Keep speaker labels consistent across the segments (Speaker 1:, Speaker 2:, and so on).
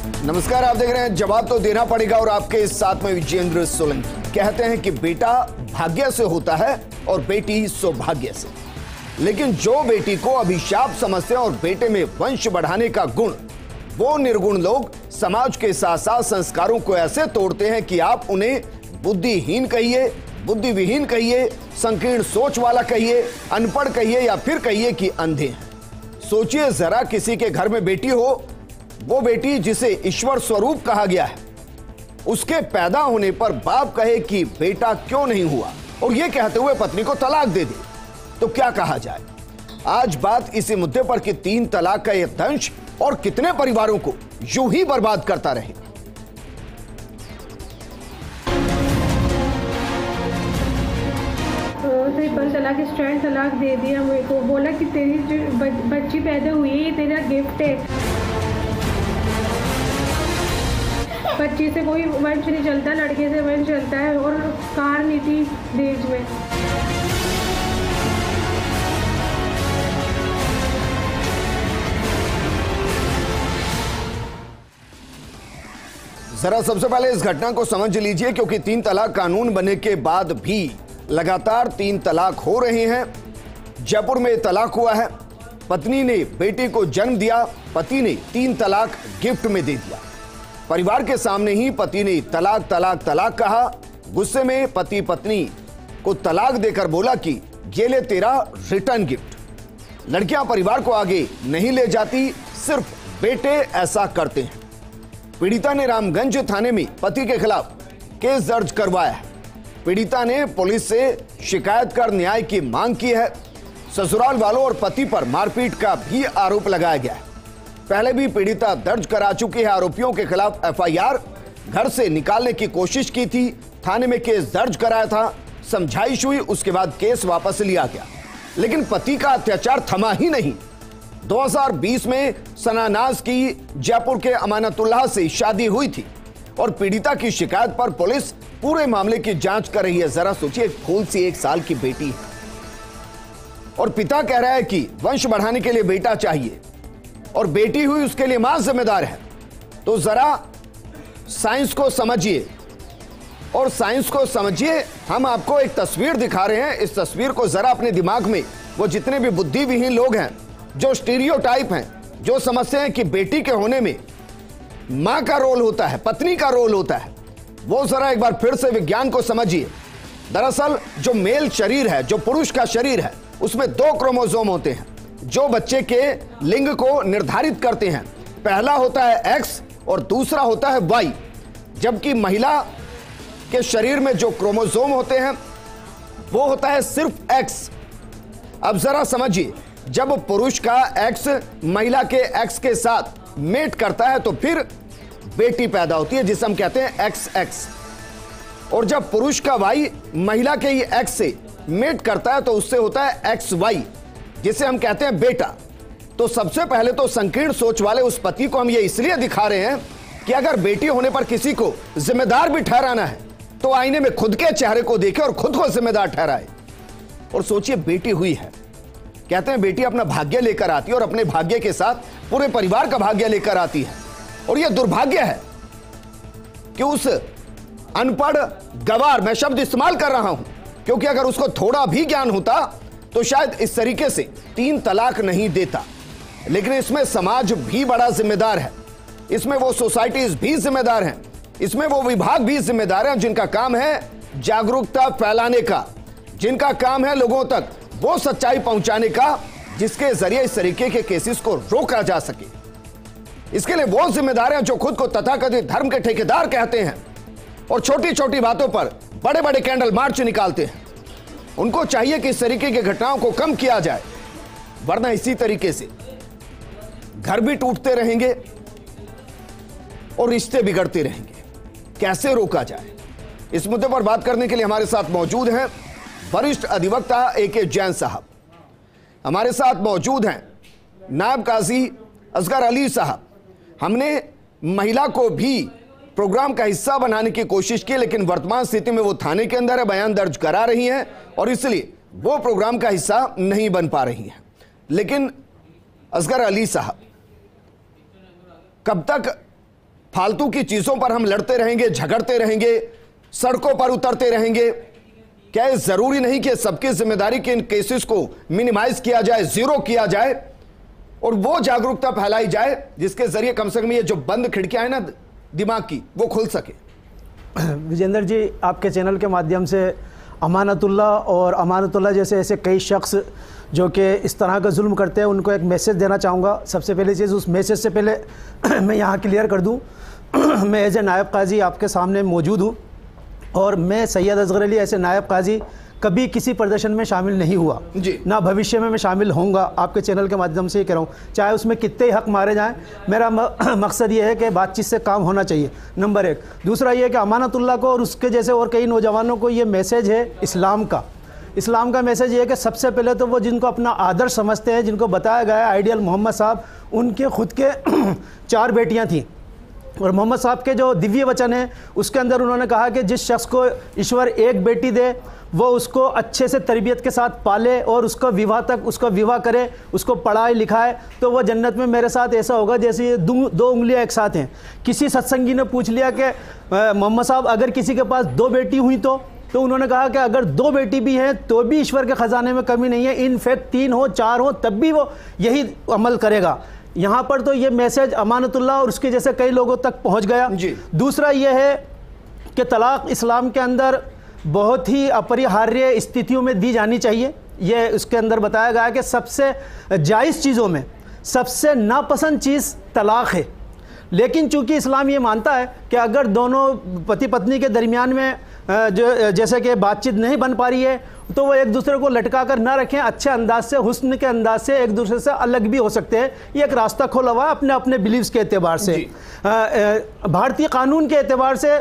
Speaker 1: नमस्कार, आप देख रहे हैं जवाब तो देना पड़ेगा और आपके साथ में विजेंद्र सोलंकी। कहते हैं कि बेटा भाग्य से होता है और बेटी सौभाग्य से, लेकिन जो बेटी को अभिशाप समझते हैं और बेटे में वंश बढ़ाने का गुण, वो निर्गुण लोग समाज के साथ साथ संस्कारों को ऐसे तोड़ते हैं कि आप उन्हें बुद्धिहीन कहिए, बुद्धिविहीन कहिए, संकीर्ण सोच वाला कहिए, अनपढ़ कहिए या फिर कहिए कि अंधे हैं। सोचिए जरा, किसी के घर में बेटी हो, वो बेटी जिसे ईश्वर स्वरूप कहा गया है, उसके पैदा होने पर बाप कहे कि बेटा क्यों नहीं हुआ और ये कहते हुए पत्नी को तलाक दे दे, तो क्या कहा जाए। आज बात इसी मुद्दे पर कि 3 तलाक का ये दंश और कितने परिवारों को यूं ही बर्बाद करता रहे।
Speaker 2: ट्रिपल तलाक, स्ट्रैंड तलाक दे दिया मेरे को, बोला कि तेरी जो बच्ची पैदा हुई है ये तेरा गिफ्ट है। बच्ची से कोई वंश नहीं चलता, लड़के से वंश चलता है और कार नहीं थी दहेज में।
Speaker 1: जरा सबसे पहले इस घटना को समझ लीजिए, क्योंकि 3 तलाक कानून बनने के बाद भी लगातार 3 तलाक हो रहे हैं। जयपुर में तलाक हुआ है, पत्नी ने बेटी को जन्म दिया, पति ने 3 तलाक गिफ्ट में दे दिया। परिवार के सामने ही पति ने तलाक तलाक तलाक कहा। गुस्से में पति पत्नी को तलाक देकर बोला कि ये ले तेरा रिटर्न गिफ्ट। लड़कियां परिवार को आगे नहीं ले जाती, सिर्फ बेटे ऐसा करते हैं। पीड़िता ने रामगंज थाने में पति के खिलाफ केस दर्ज करवाया है। पीड़िता ने पुलिस से शिकायत कर न्याय की मांग की है। ससुराल वालों और पति पर मारपीट का भी आरोप लगाया गया है। पहले भी पीड़िता दर्ज करा चुकी है आरोपियों के खिलाफ एफआईआर। घर से निकालने की कोशिश की थी, थाने में केस दर्ज कराया था, समझाइश हुई, उसके बाद केस वापस लिया गया, लेकिन पति का अत्याचार थमा ही नहीं। 2020 में सनानाज की जयपुर के अमानतुल्लाह से शादी हुई थी और पीड़िता की शिकायत पर पुलिस पूरे मामले की जांच कर रही है। जरा सोचिए, फूल सी 1 साल की बेटी है और पिता कह रहा है कि वंश बढ़ाने के लिए बेटा चाहिए और बेटी हुई उसके लिए मां जिम्मेदार है। तो जरा साइंस को समझिए और साइंस को समझिए। हम आपको एक तस्वीर दिखा रहे हैं, इस तस्वीर को जरा अपने दिमाग में, वो जितने भी बुद्धिविहीन लोग हैं, जो स्टीरियोटाइप हैं, जो समझते हैं कि बेटी के होने में मां का रोल होता है, पत्नी का रोल होता है, वो जरा एक बार फिर से विज्ञान को समझिए। दरअसल जो मेल शरीर है, जो पुरुष का शरीर है, उसमें 2 क्रोमोसोम होते हैं जो बच्चे के लिंग को निर्धारित करते हैं। पहला होता है X और दूसरा होता है Y, जबकि महिला के शरीर में जो क्रोमोसोम होते हैं वो होता है सिर्फ X। अब जरा समझिए, जब पुरुष का X महिला के X के साथ मेट करता है तो फिर बेटी पैदा होती है, जिसे हम कहते हैं XX। और जब पुरुष का Y महिला के ही X से मेट करता है तो उससे होता है XY, जिसे हम कहते हैं बेटा। तो सबसे पहले तो संकीर्ण सोच वाले उस पति को हम ये इसलिए दिखा रहे हैं कि अगर बेटी होने पर किसी को जिम्मेदार भी ठहराना है तो आईने में खुद के चेहरे को देखे और खुद को जिम्मेदार ठहराए। और सोचिए, बेटी हुई है, कहते हैं बेटी अपना भाग्य लेकर आती है और अपने भाग्य के साथ पूरे परिवार का भाग्य लेकर आती है। और यह दुर्भाग्य है कि उस अनपढ़ गवार, मैं शब्द इस्तेमाल कर रहा हूं क्योंकि अगर उसको थोड़ा भी ज्ञान होता तो शायद इस तरीके से 3 तलाक नहीं देता। लेकिन इसमें समाज भी बड़ा जिम्मेदार है, इसमें वो सोसाइटीज भी जिम्मेदार हैं, इसमें वो विभाग भी जिम्मेदार हैं जिनका काम है जागरूकता फैलाने का, जिनका काम है लोगों तक वो सच्चाई पहुंचाने का जिसके जरिए इस तरीके के केसेस को रोका जा सके। इसके लिए वो जिम्मेदार हैं जो खुद को तथाकथित धर्म के ठेकेदार कहते हैं और छोटी छोटी बातों पर बड़े बड़े कैंडल मार्च निकालते हैं। उनको चाहिए कि इस तरीके की घटनाओं को कम किया जाए, वरना इसी तरीके से घर भी टूटते रहेंगे और रिश्ते बिगड़ते रहेंगे। कैसे रोका जाए, इस मुद्दे पर बात करने के लिए हमारे साथ मौजूद हैं वरिष्ठ अधिवक्ता AK जैन साहब। हमारे साथ मौजूद हैं नायब काजी असगर अली साहब। हमने महिला को भी प्रोग्राम का हिस्सा बनाने की कोशिश की, लेकिन वर्तमान स्थिति में वो थाने के अंदर है, बयान दर्ज करा रही हैं और इसलिए वो प्रोग्राम का हिस्सा नहीं बन पा रही हैं। लेकिन असगर अली साहब, कब तक फालतू की चीजों पर हम लड़ते रहेंगे, झगड़ते रहेंगे, सड़कों पर उतरते रहेंगे? क्या ये जरूरी नहीं कि सबकी जिम्मेदारी के इन केसेस को मिनिमाइज किया जाए, जीरो किया जाए और वो जागरूकता फैलाई जाए जिसके जरिए कम से कम ये जो बंद खिड़कियां हैं ना दिमाग की, वो खुल सके?
Speaker 3: विजेंद्र जी, आपके चैनल के माध्यम से अमानतुल्लाह और अमानतुल्लाह जैसे ऐसे कई शख्स जो कि इस तरह का जुल्म करते हैं उनको एक मैसेज देना चाहूँगा। सबसे पहली चीज़, उस मैसेज से पहले मैं यहाँ क्लियर कर दूँ, मैं एज ए नायब काजी आपके सामने मौजूद हूँ और मैं सैयद असगर अली ऐसे नायब काजी कभी किसी प्रदर्शन में शामिल नहीं हुआ
Speaker 1: जी,
Speaker 3: ना भविष्य में मैं शामिल होऊंगा। आपके चैनल के माध्यम से ही कह रहा हूँ, चाहे उसमें कितने हक मारे जाएं, मेरा मकसद ये है कि बातचीत से काम होना चाहिए, नंबर एक। दूसरा ये है कि अमानतुल्लाह को और उसके जैसे और कई नौजवानों को ये मैसेज है इस्लाम का मैसेज ये है कि सबसे पहले तो वो जिनको अपना आदर्श समझते हैं, जिनको बताया गया है आइडियल मोहम्मद साहब, उनके खुद के 4 बेटियाँ थीं और मोहम्मद साहब के जो दिव्य वचन है उसके अंदर उन्होंने कहा कि जिस शख्स को ईश्वर एक बेटी दे वो उसको अच्छे से तरबियत के साथ पाले और उसका विवाह करे, उसको पढ़ाए लिखाए, तो वो जन्नत में मेरे साथ ऐसा होगा जैसे ये 2 उंगलियां एक साथ हैं। किसी सत्संगी ने पूछ लिया कि मोहम्मद साहब अगर किसी के पास 2 बेटी हुई तो उन्होंने कहा कि अगर 2 बेटी भी हैं तो भी ईश्वर के ख़जाने में कमी नहीं है, इनफैक्ट 3 हो 4 हो तब भी वो यही अमल करेगा। यहाँ पर तो ये मैसेज अमानतुल्लाह और उसके जैसे कई लोगों तक पहुँच गया। दूसरा ये है कि तलाक इस्लाम के अंदर बहुत ही अपरिहार्य स्थितियों में दी जानी चाहिए। ये उसके अंदर बताया गया है कि सबसे जायज़ चीज़ों में सबसे नापसंद चीज़ तलाक है, लेकिन चूंकि इस्लाम ये मानता है कि अगर दोनों पति पत्नी के दरमियान में जो जैसे कि बातचीत नहीं बन पा रही है तो वो एक दूसरे को लटका कर ना रखें, अच्छे अंदाज से, हुस्न के अंदाज से एक दूसरे से अलग भी हो सकते हैं। ये एक रास्ता खोला हुआ है अपने अपने बिलीव्स के एतबार से, भारतीय कानून के एतबार से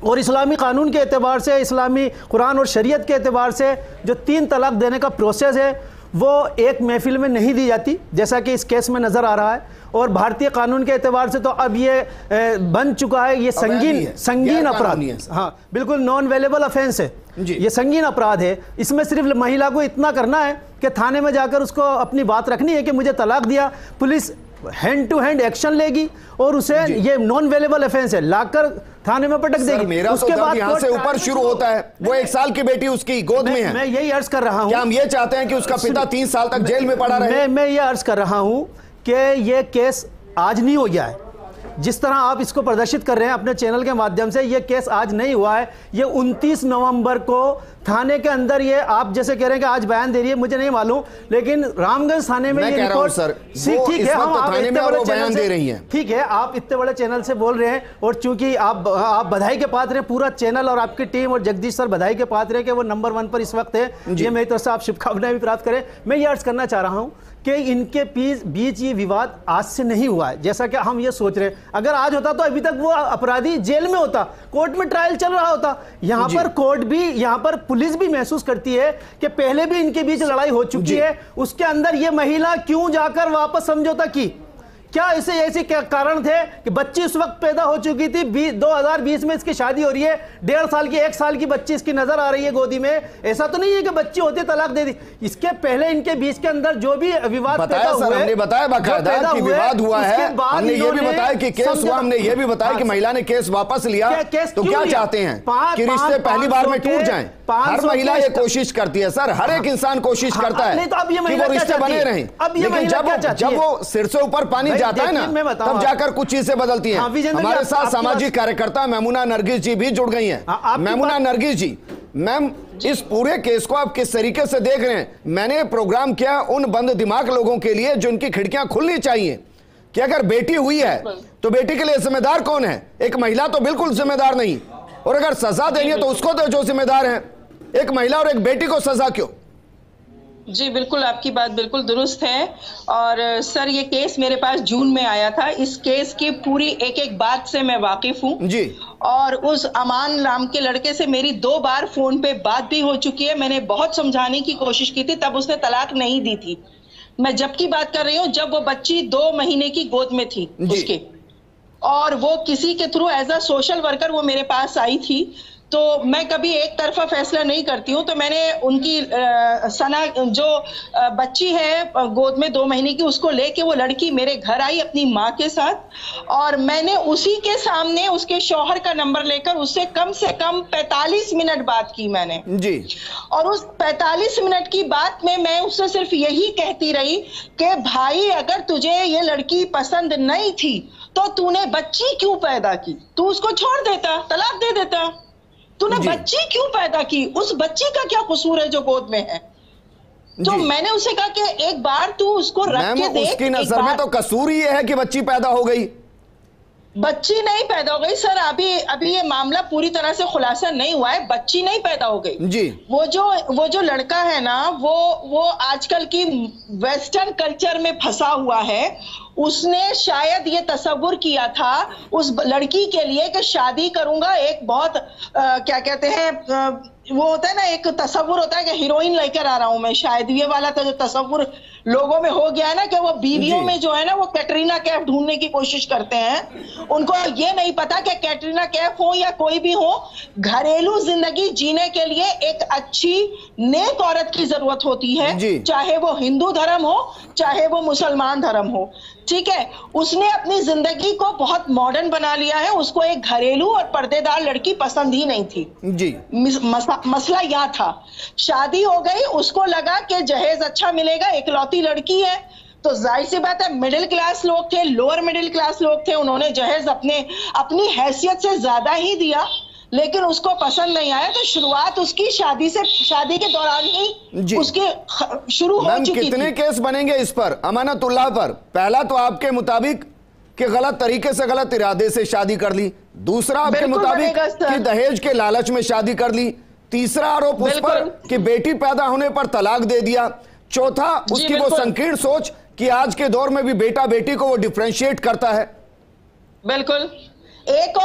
Speaker 3: और इस्लामी कानून के एतबार से, इस्लामी कुरान और शरीयत के एतबार से जो 3 तलाक देने का प्रोसेस है वो एक महफिल में नहीं दी जाती जैसा कि इस केस में नज़र आ रहा है। और भारतीय कानून के एतबार से तो अब ये बन चुका है, ये संगीन अपराध, हाँ बिल्कुल नॉन वेलेबल ऑफेंस है, ये संगीन अपराध है। इसमें सिर्फ महिला को इतना करना है कि थाने में जाकर उसको अपनी बात रखनी है कि मुझे तलाक दिया, police hand to hand action लेगी और उसे ये नॉन वेलेबल ऑफेंस है लाकर थाने में पटक देगी।
Speaker 1: मेरा उसके बाद यहाँ से ऊपर शुरू होता है, वो 1 साल की बेटी उसकी गोद में है।
Speaker 3: मैं यही अर्ज कर रहा हूँ,
Speaker 1: क्या हम ये चाहते हैं कि उसका पिता 3 साल तक जेल में पड़ा रहे?
Speaker 3: मैं ये अर्ज कर रहा हूँ कि ये केस आज नहीं हो गया है, जिस तरह आप इसको प्रदर्शित कर रहे हैं अपने चैनल के माध्यम से, ये केस आज नहीं हुआ है। ये 29 नवंबर को थाने के अंदर, ये आप जैसे कह रहे हैं कि आज बयान दे रही है, मुझे नहीं मालूम, लेकिन रामगंज थाने में ये रिपोर्ट, ठीक है, हम आप इतने बड़े चैनल दे रही हैं, ठीक है, आप इतने बड़े चैनल से बोल रहे हैं और चूंकि आप बधाई के पात्र हैं, पूरा चैनल और आपकी टीम और जगदीश सर बधाई के पात्र हैं कि वो नंबर 1 पर इस वक्त है, ये मेरी तरफ से आप शुभकामनाएं भी प्राप्त करें। मैं ये अर्ज करना चाह रहा हूँ कि इनके बीच ये विवाद आज से नहीं हुआ है जैसा कि हम ये सोच रहे हैं। अगर आज होता तो अभी तक वो अपराधी जेल में होता, कोर्ट में ट्रायल चल रहा होता। यहाँ पर कोर्ट भी, यहाँ पर पुलिस भी महसूस करती है कि पहले भी इनके बीच लड़ाई हो चुकी है, उसके अंदर ये महिला क्यों जाकर वापस समझौता की? क्या ऐसे कारण थे कि बच्ची उस वक्त पैदा हो चुकी थी, 2020 में इसकी शादी हो रही है, 1.5 साल की 1 साल की बच्ची इसकी नजर आ रही है गोदी में। ऐसा तो नहीं है कि बच्ची होती तलाक दे दी। इसके पहले इनके बीच के अंदर जो भी विवाद पैदा हुए,
Speaker 1: हमने बताया बाकायदा कि विवाद हुआ है, हमने ये भी बताया कि केस हुआ, हमने ये भी बताया कि महिला ने केस वापस लिया। तो क्या चाहते हैं कि रिश्ते पहली बार में टूट जाएं? हर महिला ये कोशिश करती है सर, हर एक इंसान कोशिश करता है कि वो रिश्ते बने रहें, लेकिन जब वो सिर से ऊपर पानी जाता है ना तब जाकर कुछ चीजें बदलती हैं। हमारे साथ सामाजिक कार्यकर्ता मेमुना नरगिस जी भी जुड़ गई हैं। मेमुना नरगिस जी, मैम इस पूरे केस को आप किस तरीके से देख रहे हैं? मैंने प्रोग्राम किया उन बंद दिमाग लोगों के लिए जिनकी खिड़कियां खुलनी चाहिए कि अगर बेटी हुई है तो बेटी के लिए जिम्मेदार कौन है? एक महिला तो बिल्कुल जिम्मेदार नहीं, और अगर सजा देनी है तो उसको तो जो जिम्मेदार है, एक महिला और एक बेटी को सजा क्यों?
Speaker 4: जी बिल्कुल, आपकी बात बिल्कुल दुरुस्त है। और सर ये केस मेरे पास जून में आया था। इस केस की पूरी एक बात से मैं वाकिफ हूँ जी, और उस अमान नाम के लड़के से मेरी 2 बार फोन पे बात भी हो चुकी है। मैंने बहुत समझाने की कोशिश की थी, तब उसने तलाक नहीं दी थी। मैं जब की बात कर रही हूँ जब वो बच्ची 2 महीने की गोद में थी उसके, और वो किसी के through as a social worker वो मेरे पास आई थी। तो मैं कभी एक तरफा फैसला नहीं करती हूँ। तो मैंने उनकी सना जो बच्ची है गोद में 2 महीने की, उसको लेके वो लड़की मेरे घर आई अपनी माँ के साथ, और मैंने उसी के सामने उसके शौहर का नंबर लेकर उससे कम से कम 45 मिनट बात की मैंने जी। और उस 45 मिनट की बात में मैं उससे सिर्फ यही कहती रही कि भाई अगर तुझे ये लड़की पसंद नहीं थी तो तूने बच्ची क्यों पैदा की? तू उसको छोड़ देता, तलाक दे देता। तूने बच्ची क्यों पैदा की? उस बच्ची का क्या कसूर है जो गोद में है? तो मैंने उसे कहा कि एक बार तू उसको रख के देख।
Speaker 1: उसकी नजर में तो कसूर ही है कि बच्ची पैदा हो गई।
Speaker 4: बच्ची नहीं पैदा हो गई सर, अभी ये मामला पूरी तरह से खुलासा नहीं हुआ है। बच्ची नहीं पैदा हो गई जी। वो जो लड़का है ना, वो आजकल की वेस्टर्न कल्चर में फंसा हुआ है। उसने शायद ये तसव्वुर किया था उस लड़की के लिए कि शादी करूंगा, एक बहुत क्या कहते हैं वो होता है ना, एक तसव्वुर होता है कि हीरोइन लेकर आ रहा हूं मैं, शायद ये वाला तो जो तसव्वुर लोगों में हो गया है ना कि वो बीवियों में जो है ना वो कैटरीना कैफ ढूंढने की कोशिश करते हैं। उनको ये नहीं पता कि कैटरीना कैफ हो या कोई भी हो, घरेलू जिंदगी जीने के लिए एक अच्छी नेक औरत की जरूरत होती है, चाहे वो हिंदू धर्म हो चाहे वो मुसलमान धर्म हो। ठीक है, उसने अपनी जिंदगी को बहुत मॉडर्न बना लिया है। उसको एक घरेलू और पर्देदार लड़की पसंद ही नहीं थी जी। मसला यह था, शादी हो गई, उसको लगा कि जहेज अच्छा मिलेगा, इकलौती लड़की है, तो जाहिर सी बात है मिडिल क्लास लोग थे, लोअर मिडिल क्लास लोग थे, उन्होंने जहेज अपनी हैसियत से ज्यादा ही दिया, लेकिन उसको पसंद नहीं आया। तो शुरुआत उसकी शादी के दौरान ही उसकी शुरू हो चुकी थी।
Speaker 1: कितने केस बनेंगे इस पर, अमानतुल्लाह पर? पहला तो आपके मुताबिक कि गलत तरीके से, गलत इरादे से शादी कर ली, दूसरा आपके मुताबिक कि दहेज के लालच में शादी कर ली, तीसरा आरोप उस पर कि बेटी पैदा होने पर तलाक दे दिया, चौथा उसकी वो संकीर्ण सोच कि आज के दौर में भी बेटा बेटी को वो डिफरेंशिएट करता है।
Speaker 4: बिल्कुल। एक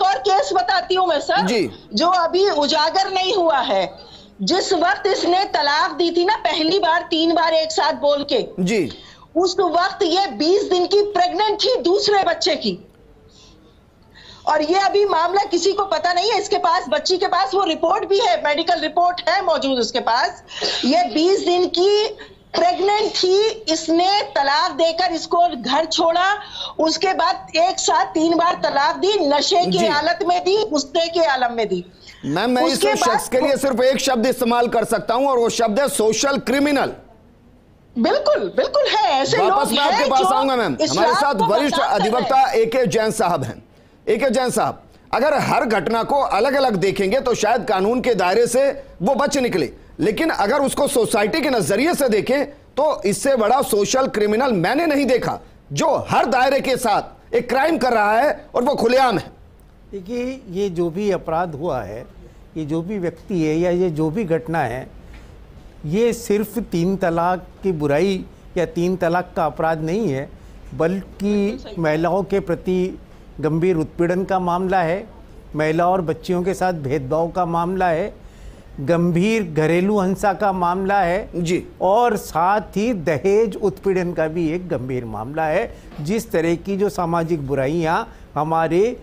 Speaker 4: और केस बताती हूं मैं सर जी, जो अभी उजागर नहीं हुआ है। जिस वक्त इसने तलाक दी थी ना पहली बार, 3 बार एक साथ बोल के जी, उस वक्त ये 20 दिन की प्रेग्नेंट थी दूसरे बच्चे की, और ये अभी मामला किसी को पता नहीं है। इसके पास, बच्ची के पास वो रिपोर्ट भी है, मेडिकल रिपोर्ट है मौजूद उसके पास। ये 20 दिन की प्रेग्नेंट थी, इसने तलाक देकर इसको घर छोड़ा, उसके बाद एक साथ 3 बार तलाक दी, नशे की हालत में दी, गुस्से के आलम में दी।
Speaker 1: मैम, मैं इस शख्स के लिए सिर्फ एक शब्द इस्तेमाल कर सकता हूं और वो शब्द है सोशल क्रिमिनल।
Speaker 4: बिल्कुल बिल्कुल है, ऐसे लोग
Speaker 1: वापस मैं आपके पास आऊंगा मैम। हमारे साथ वरिष्ठ अधिवक्ता AK जैन साहब हैं। AK जैन साहब, अगर हर घटना को अलग अलग देखेंगे तो शायद कानून के दायरे से वो बच निकले, लेकिन अगर उसको सोसाइटी के नजरिए से देखें तो इससे बड़ा सोशल क्रिमिनल मैंने नहीं देखा, जो हर दायरे के साथ एक क्राइम कर रहा है और वो खुलेआम है।
Speaker 3: देखिए, ये जो भी अपराध हुआ है, ये जो भी व्यक्ति है या ये जो भी घटना है, ये सिर्फ 3 तलाक की बुराई या 3 तलाक का अपराध नहीं है, बल्कि महिलाओं के प्रति गंभीर उत्पीड़न का मामला है, महिला और बच्चियों के साथ भेदभाव का मामला है, गंभीर घरेलू हिंसा का मामला है जी, और साथ ही दहेज उत्पीड़न का भी एक गंभीर मामला है। जिस तरह की जो सामाजिक बुराइयां हमारे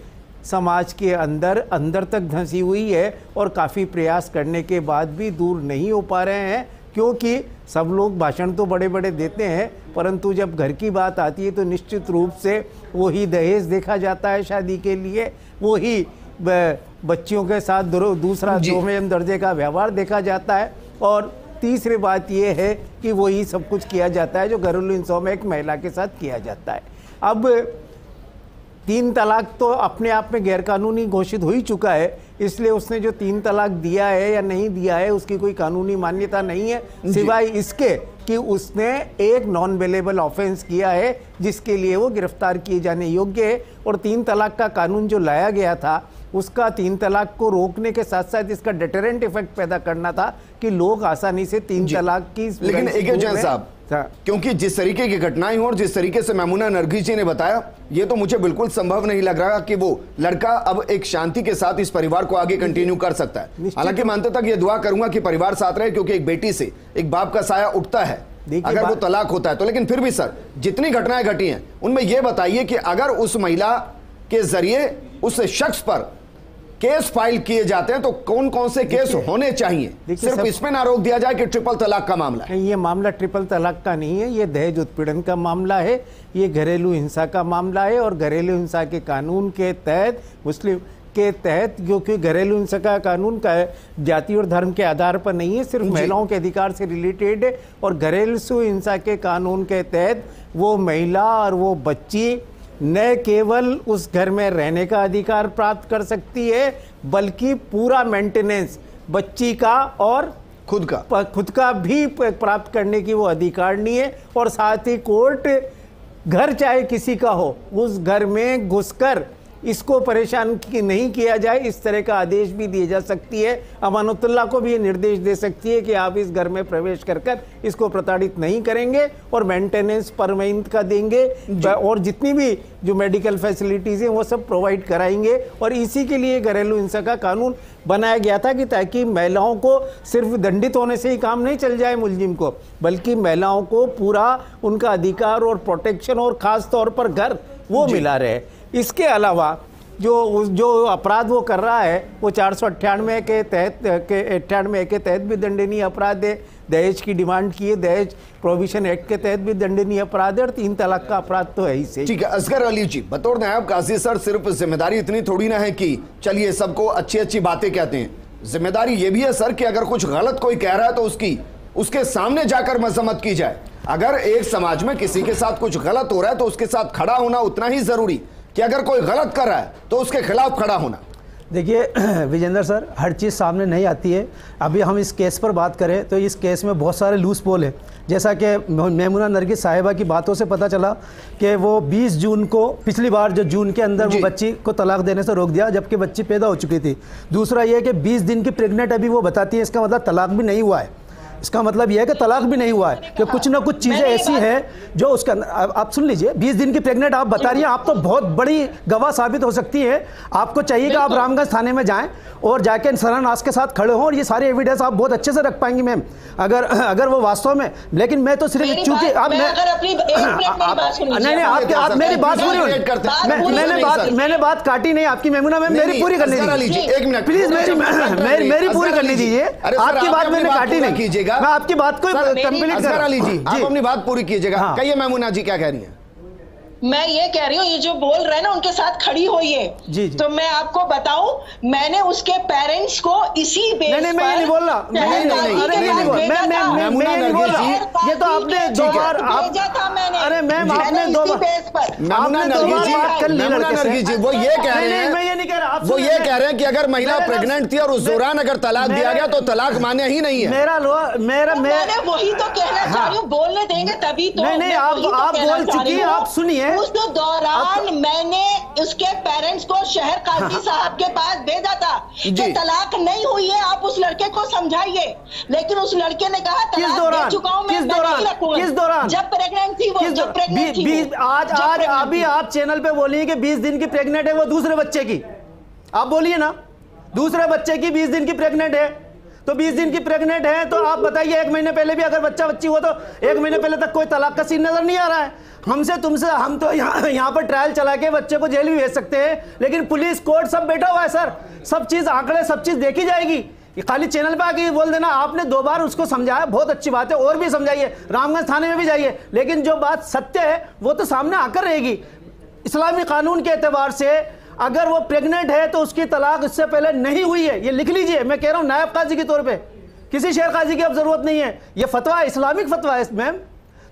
Speaker 3: समाज के अंदर तक धंसी हुई है और काफ़ी प्रयास करने के बाद भी दूर नहीं हो पा रहे हैं, क्योंकि सब लोग भाषण तो बड़े बड़े देते हैं, परंतु जब घर की बात आती है तो निश्चित रूप से वही दहेज देखा जाता है शादी के लिए, वही बच्चियों के साथ दूसरा दोहरे दर्जे का व्यवहार देखा जाता है, और तीसरी बात यह है कि वही सब कुछ किया जाता है जो घरेलू हिंसा में एक महिला के साथ किया जाता है। अब 3 तलाक तो अपने आप में गैरकानूनी घोषित हो ही चुका है, इसलिए उसने जो 3 तलाक दिया है या नहीं दिया है उसकी कोई कानूनी मान्यता नहीं है, सिवाय इसके कि उसने एक नॉन बेलेबल ऑफेंस किया है जिसके लिए वो गिरफ्तार किए जाने योग्य है। और 3 तलाक का कानून जो लाया गया था उसका 3 तलाक को रोकने के साथ साथ इसका डेटरेंट इफेक्ट पैदा करना था कि लोग आसानी से 3 तलाक की।
Speaker 1: लेकिन AK जैन साहब, क्योंकि जिस तरीके की घटनाएं हुई और जिस तरीके से मैमुना नरगिस जी ने बताया, ये तो मुझे बिल्कुल संभव नहीं लग रहा कि वो लड़का अब एक शांति के साथ इस परिवार को आगे कंटिन्यू कर सकता है। हालांकि मैं अंत तक ये दुआ करूंगा कि परिवार साथ रहे, क्योंकि एक बेटी से एक बाप का साया उठता है अगर वो तलाक होता है तो। लेकिन फिर भी सर, जितनी घटनाएं घटी हैं उनमें यह बताइए कि अगर उस महिला के जरिए उस शख्स पर केस फाइल किए जाते हैं तो कौन कौन से केस होने चाहिए? सिर्फ इसमें ना रोक दिया जाए कि ट्रिपल तलाक का मामला है।
Speaker 5: ये मामला ट्रिपल तलाक का नहीं है, ये दहेज उत्पीड़न का मामला है, ये घरेलू हिंसा का मामला है। और घरेलू हिंसा के कानून के तहत, मुस्लिम के तहत, क्योंकि घरेलू हिंसा का कानून का जाति और धर्म के आधार पर नहीं है, सिर्फ महिलाओं के अधिकार से रिलेटेड है। और घरेलू हिंसा के कानून के तहत वो महिला और वो बच्ची न केवल उस घर में रहने का अधिकार प्राप्त कर सकती है, बल्कि पूरा मेंटेनेंस बच्ची का और खुद का भी प्राप्त करने की वो अधिकारनी है। और साथ ही कोर्ट, घर चाहे किसी का हो, उस घर में घुसकर इसको परेशान नहीं किया जाए, इस तरह का आदेश भी दिए जा सकती है। अमानतुल्लाह को भी ये निर्देश दे सकती है कि आप इस घर में प्रवेश कर इसको प्रताड़ित नहीं करेंगे और मेंटेनेंस पर महीने का देंगे और जितनी भी जो मेडिकल फैसिलिटीज़ हैं वो सब प्रोवाइड कराएंगे। और इसी के लिए घरेलू हिंसा का कानून बनाया गया था कि ताकि महिलाओं को सिर्फ दंडित होने से ही काम नहीं चल जाए मुलजिम को, बल्कि महिलाओं को पूरा उनका अधिकार और प्रोटेक्शन और ख़ास तौर पर घर वो मिला रहे। इसके अलावा जो अपराध वो कर रहा है वो 498 के तहत भी दंडनीय अपराध है। दहेज की डिमांड की है, दहेज प्रोविजन एक्ट के तहत भी दंडनीय अपराध है और 3 तलाक का अपराध तो है ही से।
Speaker 1: ठीक है असगर अली जी, बतौर नायब काजी सर, सिर्फ जिम्मेदारी इतनी थोड़ी ना है कि चलिए सबको अच्छी अच्छी बातें कहते हैं, जिम्मेदारी ये भी है सर कि अगर कुछ गलत कोई कह रहा है तो उसके सामने जाकर मजम्मत की जाए। अगर एक समाज में किसी के साथ कुछ गलत हो रहा है तो उसके साथ खड़ा होना उतना ही जरूरी कि अगर कोई गलत कर रहा है तो उसके खिलाफ खड़ा होना।
Speaker 3: देखिए विजेंद्र सर, हर चीज़ सामने नहीं आती है। अभी हम इस केस पर बात करें तो इस केस में बहुत सारे लूज पोल हैं। जैसा कि मेमुना नरगिस साहिबा की बातों से पता चला कि वो 20 जून को, पिछली बार जो जून के अंदर वो बच्ची को तलाक देने से रोक दिया जबकि बच्ची पैदा हो चुकी थी। दूसरा ये कि 20 दिन की प्रेग्नेंट अभी वो बताती है, इसका मतलब तलाक भी नहीं हुआ है। इसका मतलब यह है कि तलाक भी नहीं हुआ है, कि कुछ ना कुछ चीज़ें ऐसी हैं जो उसका, आप सुन लीजिए, 20 दिन की प्रेग्नेंट आप बता रही हैं, आप तो बहुत बड़ी गवाह साबित हो सकती है। आपको चाहिए कि आप रामगंज थाने में जाएं और जाके सरनाज के साथ खड़े हों और ये सारे एविडेंस आप बहुत अच्छे से रख पाएंगी मैम, अगर वो वास्तव में। लेकिन मैं तो सिर्फ चूंकि आप नहीं आप मेरी बात पूरी, मैंने बात काटी नहीं आपकी मेमुना मैम, मेरी पूरी करने दीजिए, एक मिनट प्लीज, मेरी पूरी करने दीजिए। आपकी बात मैंने काटी नहीं कीजिएगा, मैं आपकी बात को कंप्लीट कर रहा हूं।
Speaker 1: आप अपनी बात पूरी कीजिएगा। कहिए मेमुना जी क्या कह रही है?
Speaker 4: मैं ये कह रही हूँ, ये जो बोल रहे हैं ना उनके साथ खड़ी हुई है जी। तो मैं आपको बताऊं, मैंने उसके पेरेंट्स को इसी बेस पर,
Speaker 3: मैं नहीं बोल रहा, ये तो आपने 2 बार भेजा था मैंने। अरे मैम आपने 2 बार,
Speaker 1: मेमुना नरगिस जी वो ये कह रहे हैं, मैं ये नहीं कह रहा, वो ये कह रहे हैं कि अगर महिला प्रेग्नेंट थी और उस दौरान अगर तलाक दिया गया तो तलाक मान्य ही नहीं है।
Speaker 4: मैंने वही तो कहना चाह रही हूँ, बोलने देंगे तभी तो।
Speaker 3: नहीं आप बोल चुकी, आप सुनिए।
Speaker 4: उस दौरान मैंने उसके पेरेंट्स को शहर काजी साहब के पास भेजा था कि तलाक नहीं हुई है, आप उस लड़के को समझाइए। लेकिन उस लड़के ने कहा तलाक दे चुका हूं, मैं नहीं रखूंगा।
Speaker 3: किस दौरान?
Speaker 4: जब प्रेग्नेंट थी वो, जब प्रेग्नेंट थी।
Speaker 3: आज अभी आप चैनल पे बोलिए कि 20 दिन की प्रेग्नेंट है वो दूसरे बच्चे की, आप बोलिए ना दूसरे बच्चे की 20 दिन की प्रेग्नेंट है, तो 20 दिन की प्रेग्नेंट है तो आप बताइए 1 महीने पहले भी अगर बच्ची हुआ तो 1 महीने पहले तक कोई तलाक का सीन नजर नहीं आ रहा है। हमसे तुमसे हम तो यहाँ पर ट्रायल चला के बच्चे को जेल भी भेज सकते हैं, लेकिन पुलिस कोर्ट सब बैठा हुआ है सर, सब चीज आंकड़े सब चीज देखी जाएगी। खाली चैनल पे आके बोल देना, आपने 2 बार उसको समझाया, बहुत अच्छी बात है, और भी समझाइए, रामगंज थाने में भी जाइए, लेकिन जो बात सत्य है वो तो सामने आकर रहेगी। इस्लामी कानून के एतबार से अगर वो प्रेग्नेंट है तो उसकी तलाक इससे पहले नहीं हुई है, ये लिख लीजिए। मैं कह रहा हूं नायब काजी के तौर पे, किसी शेर काजी की अब जरूरत नहीं है, ये फतवा है, इस्लामिक फतवा है मैम।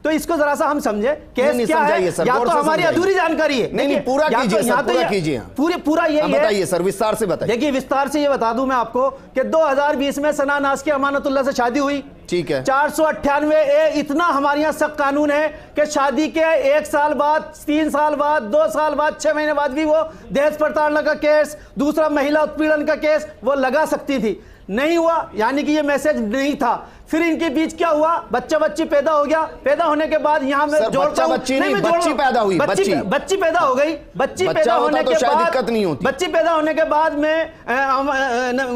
Speaker 3: तो इसको जरा सा हम समझे केस क्या है, या तो हमारी अधूरी जानकारी है।
Speaker 1: नहीं पूरा कीजिए सर, पूरा कीजिए,
Speaker 3: पूरा ये
Speaker 1: बताइए सर, विस्तार से बताइए।
Speaker 3: देखिए विस्तार से ये बता दूं मैं आपको कि 2020 में सना नाज की अमानतुल्लाह से शादी हुई,
Speaker 1: ठीक है।
Speaker 3: 498A इतना हमारे यहाँ सख्त कानून है कि शादी के 1 साल बाद, 3 साल बाद, 2 साल बाद, 6 महीने बाद भी वो दहेज प्रताड़ना का केस, दूसरा महिला उत्पीड़न का केस वो लगा सकती थी। नहीं हुआ, यानी कि ये मैसेज नहीं था। फिर इनके बीच क्या हुआ, बच्चा बच्ची पैदा हो गया, पैदा होने के बाद यहाँ में जोड़ता हूं,
Speaker 1: बच्ची पैदा हुई,
Speaker 3: बच्ची पैदा हो गई, बच्ची पैदा होने के बाद दिक्कत नहीं होती। बच्ची पैदा होने के बाद मैं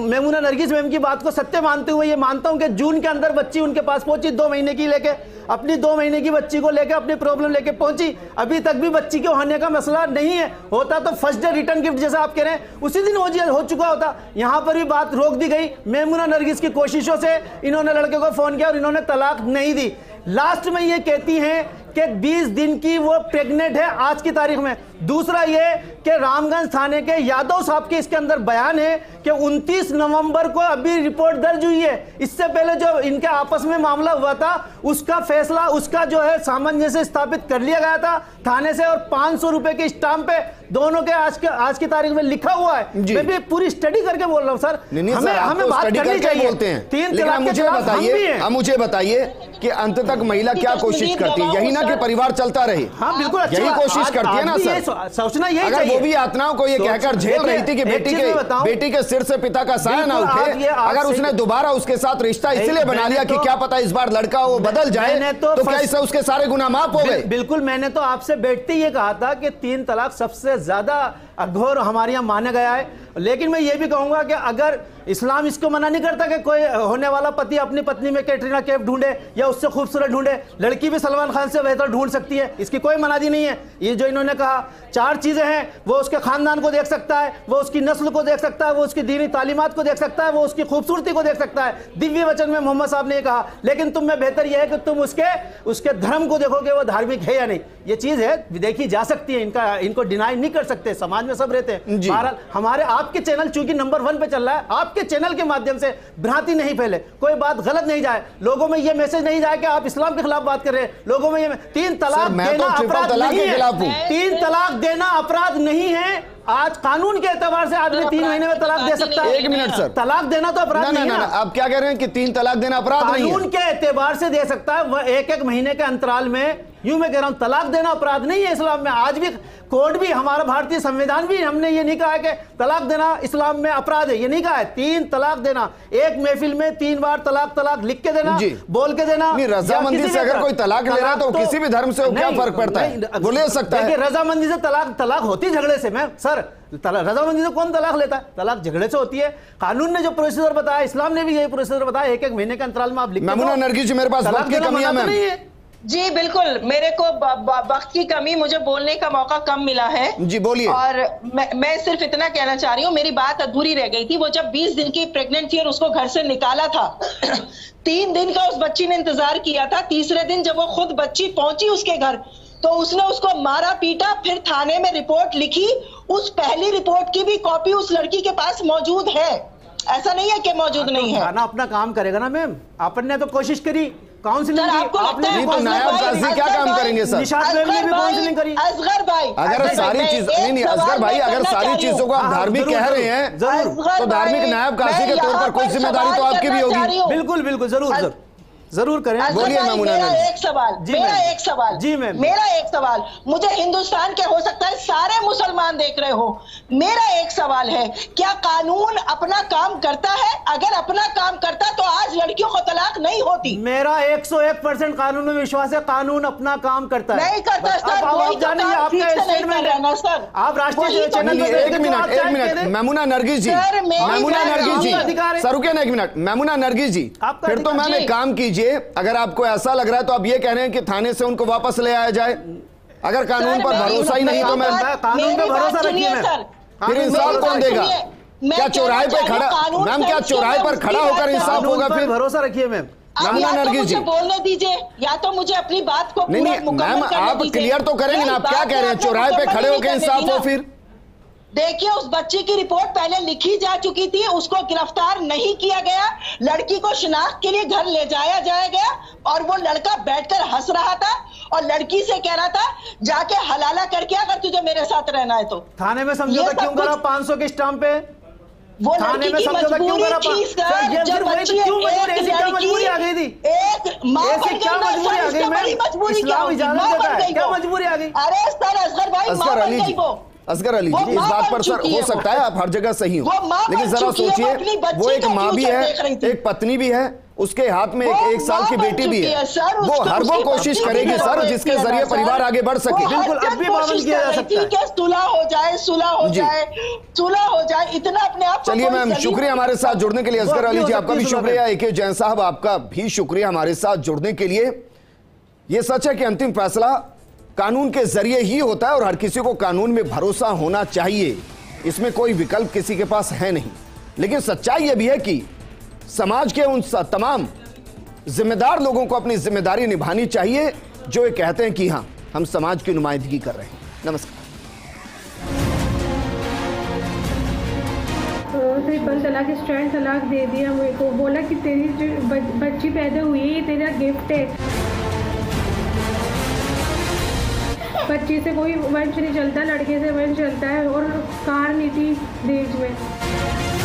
Speaker 3: मेमुना नरगिस मैम की बात को सत्य मानते हुए ये मानता हूं कि जून के अंदर बच्ची उनके पास पहुंची, 2 महीने की लेके, अपनी 2 महीने की बच्ची को लेकर अपनी प्रॉब्लम लेके पहुंची। अभी तक भी बच्ची के होने का मसला नहीं है, होता तो फर्स्ट डे रिटर्न गिफ्ट जैसा आप कह रहे हैं उसी दिन हो चुका होता। यहां पर भी बात रोक दी गई मेमुना नरगिस की कोशिशों से। इन्होंने लड़के को फोन किया और इन्होंने तलाक नहीं दी। लास्ट में ये कहती हैं कि 20 दिन की वो प्रेग्नेंट है आज की तारीख में। दूसरा ये कि रामगंज थाने के यादव साहब के इसके अंदर बयान है कि 29 नवंबर को अभी रिपोर्ट दर्ज हुई है। इससे पहले जो इनके आपस में मामला हुआ था उसका फैसला, उसका जो है सामंजस्य स्थापित कर लिया गया था थाने से, और 500 रुपए के स्टाम्प पे दोनों के आज की तारीख में लिखा हुआ है। मैं भी पूरी स्टडी करके बोल रहा हूँ सर, हमें बात करनी चाहिए।
Speaker 1: 3 तलाक मुझे बताइए कि अंत तक महिला क्या कोशिश करती है, यही ना कि परिवार चलता रहे।
Speaker 3: हाँ बिल्कुल,
Speaker 1: यही कोशिश करती है ना सर।
Speaker 3: सोचना यही
Speaker 1: अगर वो भी यातनाओं को ये कहकर झेल रही थी कि बेटी के सिर से पिता का साया ना उठे, अगर उसने दोबारा उसके साथ रिश्ता इसलिए बना लिया कि क्या पता इस बार लड़का वो बदल जाए, तो क्या इससे उसके सारे गुनाह माफ हो गए?
Speaker 3: बिल्कुल, मैंने तो आपसे बैठते ये कहा था कि 3 तलाक सबसे ज्यादा अघोर हमारे यहाँ माना गया है। लेकिन मैं ये भी कहूंगा कि अगर इस्लाम इसको मना नहीं करता कि कोई होने वाला पति अपनी पत्नी में कैटरीना कैफ ढूंढे या उससे खूबसूरत ढूंढे, लड़की भी सलमान खान से बेहतर ढूंढ सकती है, इसकी कोई मनादी नहीं है। ये जो इन्होंने कहा 4 चीजें हैं, वो उसके खानदान को देख सकता है, वो उसकी नस्ल को देख सकता है, वो उसकी दीनी तालीमात को देख सकता है, वो उसकी खूबसूरती को देख सकता है। दिव्य वचन में मोहम्मद साहब ने कहा, लेकिन तुम में बेहतर यह है कि तुम उसके धर्म को देखोगे वो धार्मिक है या नहीं। ये चीज है देखी जा सकती है, इनको डिनाई नहीं कर सकते, समाज में सब रहते हैं। बहरहाल हमारे आपके चैनल चूंकि नंबर 1 पे चल रहा है, आपके चैनल के माध्यम से भ्रांति नहीं फैले, कोई बात गलत नहीं जाए, लोगों में ये मैसेज नहीं जाए कि आप इस्लाम के खिलाफ बात कर रहे हैं। लोगों में ये 3 तलाक देना अपराध नहीं है, 3 तलाक देना अपराध नहीं है। आज कानून के एतबार से आदमी 3 महीने में तलाक दे सकता है।
Speaker 1: 1 मिनट सर,
Speaker 3: तलाक देना तो अपराध नहीं है।
Speaker 1: आप क्या कह रहे हैं कि 3 तलाक देना अपराध नहीं है?
Speaker 3: कानून के एतबार से दे सकता है, वह 1-1 महीने के अंतराल में। यूं मैं कह रहा हूं तलाक देना अपराध नहीं है इस्लाम में। आज भी कोर्ट भी, हमारा भारतीय संविधान भी, हमने ये नहीं कहा है कि तलाक देना इस्लाम में अपराध है, ये नहीं कहा है। 3 तलाक देना, एक महफिल में 3 बार तलाक लिख के देना, बोल के देना।
Speaker 1: रजामंदी से अगर कोई तलाक ले रहा है तो किसी भी धर्म से क्या फर्क पड़ता है, वो ले सकता है।
Speaker 3: रजामंदी से तलाक होती झगड़े से। मैं सर, रजामंदी से कौन तलाक लेता है? तलाक झगड़े से होती है। कानून ने जो प्रोसीजर बताया, इस्लाम ने भी यही प्रोसीजर बताया, 1-1 महीने के अंतराल में आप लिख।
Speaker 1: मेमुना नरगिस जी, मेरे पास वक्त की कमी है।
Speaker 4: जी बिल्कुल, मेरे को वक्त की कमी, मुझे बोलने का मौका कम मिला है।
Speaker 1: जी बोलिए।
Speaker 4: और मैं सिर्फ इतना कहना चाह रही हूँ, मेरी बात अधूरी रह गई थी। वो जब 20 दिन की प्रेग्नेंट थी और उसको घर से निकाला था 3 दिन का उस बच्ची ने इंतजार किया था। तीसरे दिन जब वो खुद बच्ची पहुंची उसके घर, तो उसने उसको मारा पीटा, फिर थाने में रिपोर्ट लिखी। उस पहली रिपोर्ट की भी कॉपी उस लड़की के पास मौजूद है, ऐसा नहीं है कि मौजूद नहीं है।
Speaker 3: थाना अपना काम करेगा ना मैम, अपन ने तो कोशिश करी काउंसलिंग की,
Speaker 4: आपने
Speaker 1: तो नायब काजी क्या काम करेंगे सर?
Speaker 3: निशात मैम ने भी काउंसलिंग करी।
Speaker 4: असगर भाई,
Speaker 1: अगर सारी चीज नहीं असगर भाई, अगर सारी चीजों को आप धार्मिक कह रहे हैं तो धार्मिक नायब काजी के तौर पर कोई जिम्मेदारी तो आपकी भी होगी।
Speaker 3: बिल्कुल बिल्कुल, जरूर करें।
Speaker 1: बोलिए
Speaker 4: मेरा एक सवाल
Speaker 3: जी मैम,
Speaker 4: मेरा एक सवाल, मुझे हिंदुस्तान के हो सकता है सारे मुसलमान देख रहे हो, मेरा एक सवाल है, क्या कानून अपना काम करता है? अगर अपना काम करता तो आज लड़कियों को तलाक नहीं होती।
Speaker 3: मेरा 101% कानून में विश्वास है, कानून अपना काम करता है।
Speaker 4: नहीं करता सर,
Speaker 3: आप जानेंगे, आपका स्टेटमेंट है सर, आप राष्ट्रीय चैनल पे।
Speaker 1: एक मिनट मेमुना नरगिस जी, मेमुना नरगिस जी, सर रुकिए ना 1 मिनट। मेमुना नरगिस जी, फिर तो मैंने काम कीजिए, अगर आपको ऐसा लग रहा है तो आप ये कह रहे हैं कि थाने से उनको वापस ले आया जाए। अगर कानून पर भरोसा ही नहीं तो मैं
Speaker 3: कानून पे भरोसा रखिए मैम,
Speaker 1: फिर इंसाफ कौन देगा? क्या चौराहे पे खड़ा, मैम क्या चौराहे पर खड़ा होकर इंसाफ होगा? फिर
Speaker 3: भरोसा रखिए मैम।
Speaker 1: मेमुना नरगिस जी,
Speaker 4: बोलने दीजिए, या तो मुझे अपनी बात को
Speaker 1: नहीं मैम, आप क्लियर तो करेंगे ना, आप क्या कह रहे हैं? चौराहे पे खड़े होकर इंसाफ हो? फिर
Speaker 4: देखिए, उस बच्ची की रिपोर्ट पहले लिखी जा चुकी थी, उसको गिरफ्तार नहीं किया गया, लड़की को शिनाख्त के लिए घर ले जाया गया और वो लड़का बैठकर हंस रहा था और लड़की से कह रहा था जाके हलाला करके अगर तुझे मेरे साथ रहना है तो।
Speaker 3: थाने में समझौता क्यों करा 500 के स्टाम्प पे?
Speaker 4: वो लड़की की मजबूरी थी सर, जब बच्ची
Speaker 3: मजबूरी आ गई थी,
Speaker 4: एक माँ बन
Speaker 3: क्या मजबूरी आ गई?
Speaker 4: मजबूरी क्या
Speaker 3: मजबूरी आ गई?
Speaker 4: अरे सर असगर भाई, माँ बन गई वो।
Speaker 1: असगर अली जी, इस बात पर सर हो सकता है आप हर जगह सही हो, लेकिन जरा सोचिए, वो एक माँ भी है, एक पत्नी भी है, उसके हाथ में एक साल की बेटी भी है, वो हर वो कोशिश करेगी सर जिसके जरिए परिवार आगे बढ़ सके।
Speaker 3: बिल्कुल, अब भी पाबंद किया जा सकता है।
Speaker 4: सुलह हो जाए इतना अपने आप।
Speaker 1: चलिए मैम, शुक्रिया हमारे साथ जुड़ने के लिए। असगर अली जी आपका भी शुक्रिया, AK जैन साहब आपका भी शुक्रिया हमारे साथ जुड़ने के लिए। यह सच है कि अंतिम फैसला कानून के जरिए ही होता है और हर किसी को कानून में भरोसा होना चाहिए, इसमें कोई विकल्प किसी के पास है नहीं। लेकिन सच्चाई यह भी है कि समाज के उन तमाम जिम्मेदार लोगों को अपनी जिम्मेदारी निभानी चाहिए जो ये कहते हैं कि हां हम समाज की नुमाइंदगी कर रहे हैं। नमस्कार।
Speaker 2: ट्रिपल तलाक, स्ट्रैंड तलाक दे दिया मेरे को, बोला कि तेरी जो बच्ची पैदा हुई है ये तेरा गिफ्ट है। बच्ची से कोई वंश नहीं चलता, लड़के से वंश चलता है और कार नहीं थी दहेज में।